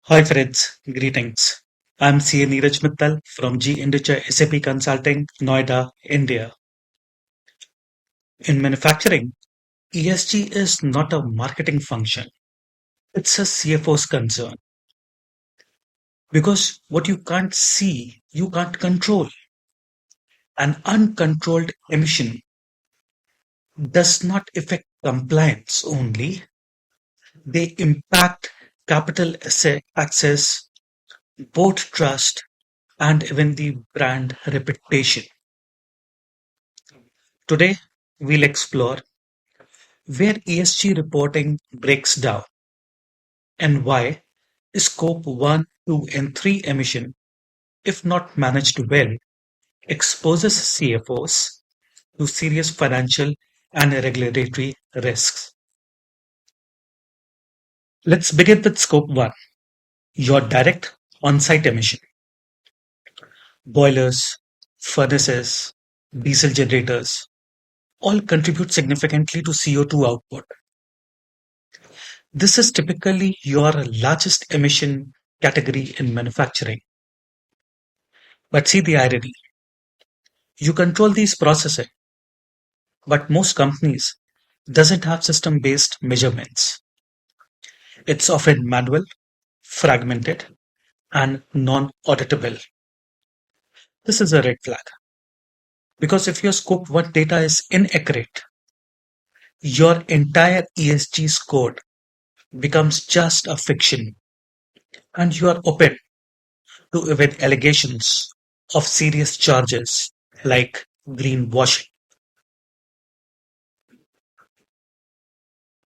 Hi friends, greetings. I'm CA Neeraj Mittal from G-Inditure SAP Consulting, Noida, India. In manufacturing, ESG is not a marketing function. It's a CFO's concern. Because what you can't see, you can't control. An uncontrolled emission does not affect compliance only. They impact capital access, board trust, and even the brand reputation. Today, we'll explore where ESG reporting breaks down and why Scope 1, 2, and 3 emission, if not managed well, exposes CFOs to serious financial and regulatory risks. Let's begin with Scope 1, your direct on-site emission. Boilers, furnaces, diesel generators all contribute significantly to CO2 output. This is typically your largest emission category in manufacturing. But see the irony. You control these processes, but most companies doesn't have system-based measurements. It's often manual, fragmented, and non-auditable. This is a red flag because if your scope 1 data is inaccurate, your entire ESG score becomes just a fiction and you are open to even allegations of serious charges like greenwashing.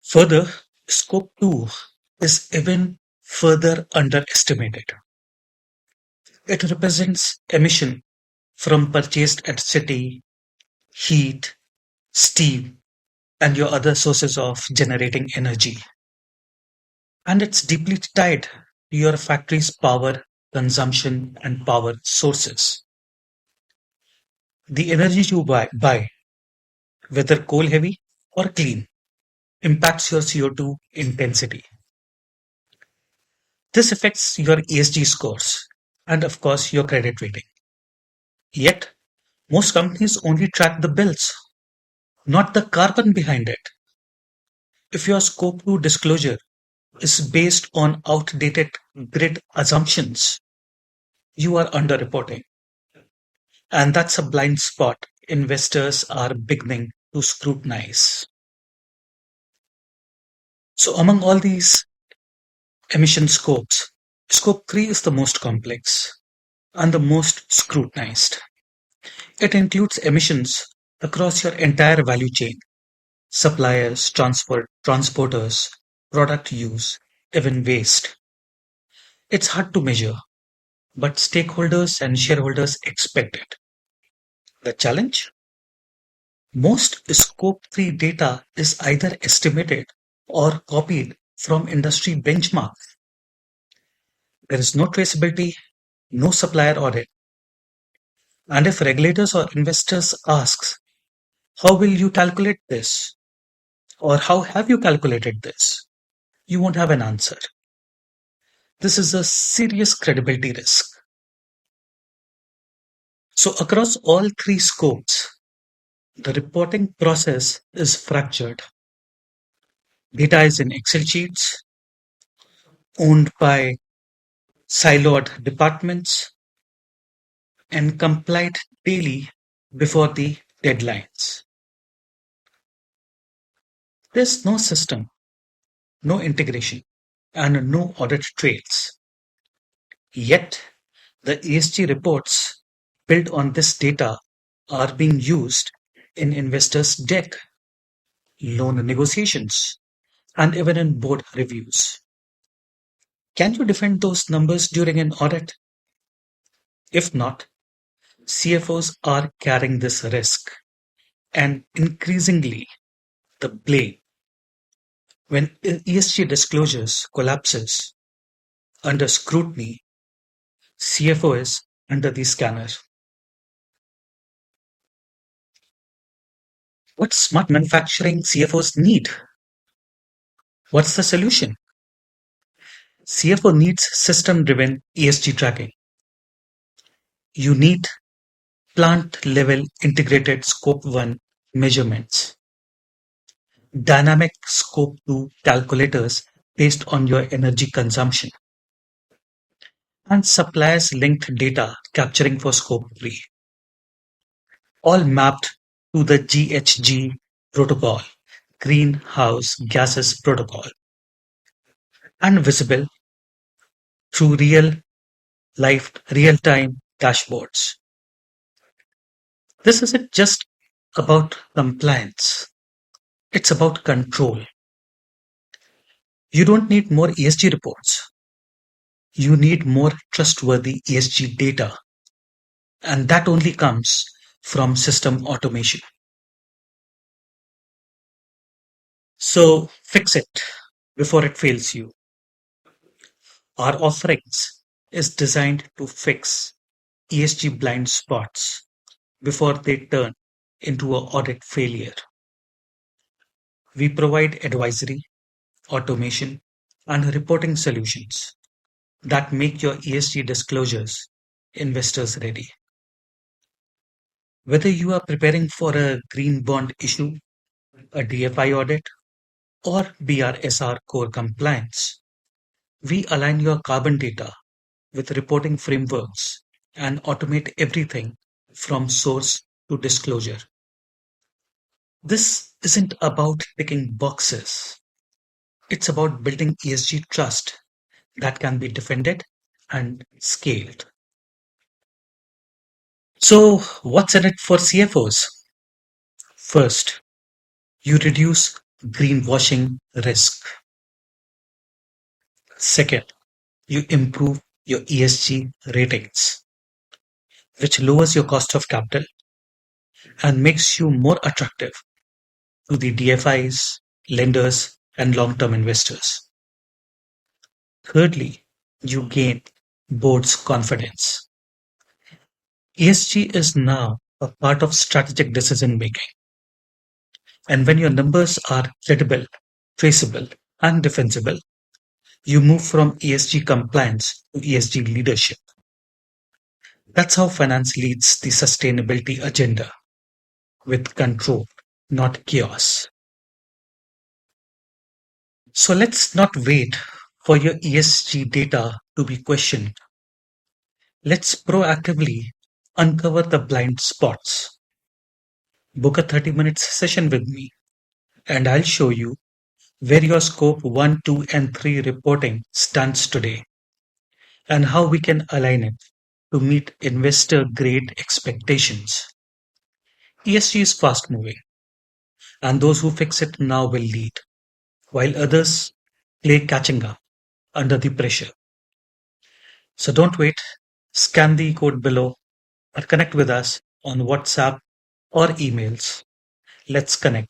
Further, scope 2 is even further underestimated. It represents emission from purchased electricity, heat, steam, and your other sources of generating energy. And it's deeply tied to your factory's power consumption and power sources. The energy you buy, whether coal heavy or clean, impacts your CO2 intensity. This affects your ESG scores and, of course, your credit rating. Yet, most companies only track the bills, not the carbon behind it. If your scope 2 disclosure is based on outdated grid assumptions, you are underreporting. And that's a blind spot investors are beginning to scrutinize. So, among all these emission scopes, scope 3 is the most complex and the most scrutinized. It includes emissions across your entire value chain: suppliers, transporters, product use, even waste. It's hard to measure, but stakeholders and shareholders expect it. The challenge? Most Scope 3 data is either estimated or copied from industry benchmarks. There is no traceability, no supplier audit. And if regulators or investors asks, how will you calculate this? Or how have you calculated this? You won't have an answer. This is a serious credibility risk. So across all three scopes, the reporting process is fractured. Data is in Excel sheets, owned by siloed departments, and complied daily before the deadlines. There's no system, no integration, and no audit trails. Yet, the ESG reports built on this data are being used in investors' deck, loan negotiations, and even in board reviews. Can you defend those numbers during an audit? If not, CFOs are carrying this risk, and increasingly the blame when ESG disclosures collapses under scrutiny. CFO is under the scanner. What smart manufacturing CFOs need? What's the solution? CFO needs system-driven ESG tracking. You need plant-level integrated Scope 1 measurements, dynamic Scope 2 calculators based on your energy consumption, and suppliers-linked data capturing for Scope 3, all mapped to the GHG protocol, Greenhouse Gases Protocol, and visible through real-time dashboards. This isn't just about compliance, it's about control. You don't need more ESG reports. You need more trustworthy ESG data, and that only comes from system automation. So fix it before it fails you. Our offerings is designed to fix ESG blind spots before they turn into an audit failure. We provide advisory, automation, and reporting solutions that make your ESG disclosures investors ready. Whether you are preparing for a green bond issue, a DFI audit, or BRSR core compliance, we align your carbon data with reporting frameworks and automate everything from source to disclosure. This isn't about ticking boxes. It's about building ESG trust that can be defended and scaled. So, what's in it for CFOs? First, you reduce greenwashing risk. Second, you improve your ESG ratings, which lowers your cost of capital and makes you more attractive to the DFIs, lenders, and long-term investors. Thirdly, you gain board's confidence. ESG is now a part of strategic decision making. And when your numbers are credible, traceable, and defensible, you move from ESG compliance to ESG leadership. That's how finance leads the sustainability agenda with control, not chaos. So let's not wait for your ESG data to be questioned. Let's proactively uncover the blind spots. Book a 30 minutes session with me, and I'll show you where your scope 1, 2, and 3 reporting stands today and how we can align it to meet investor grade expectations. ESG is fast moving, and those who fix it now will lead, while others play catching up under the pressure. So don't wait, scan the code below or connect with us on WhatsApp or emails. Let's connect.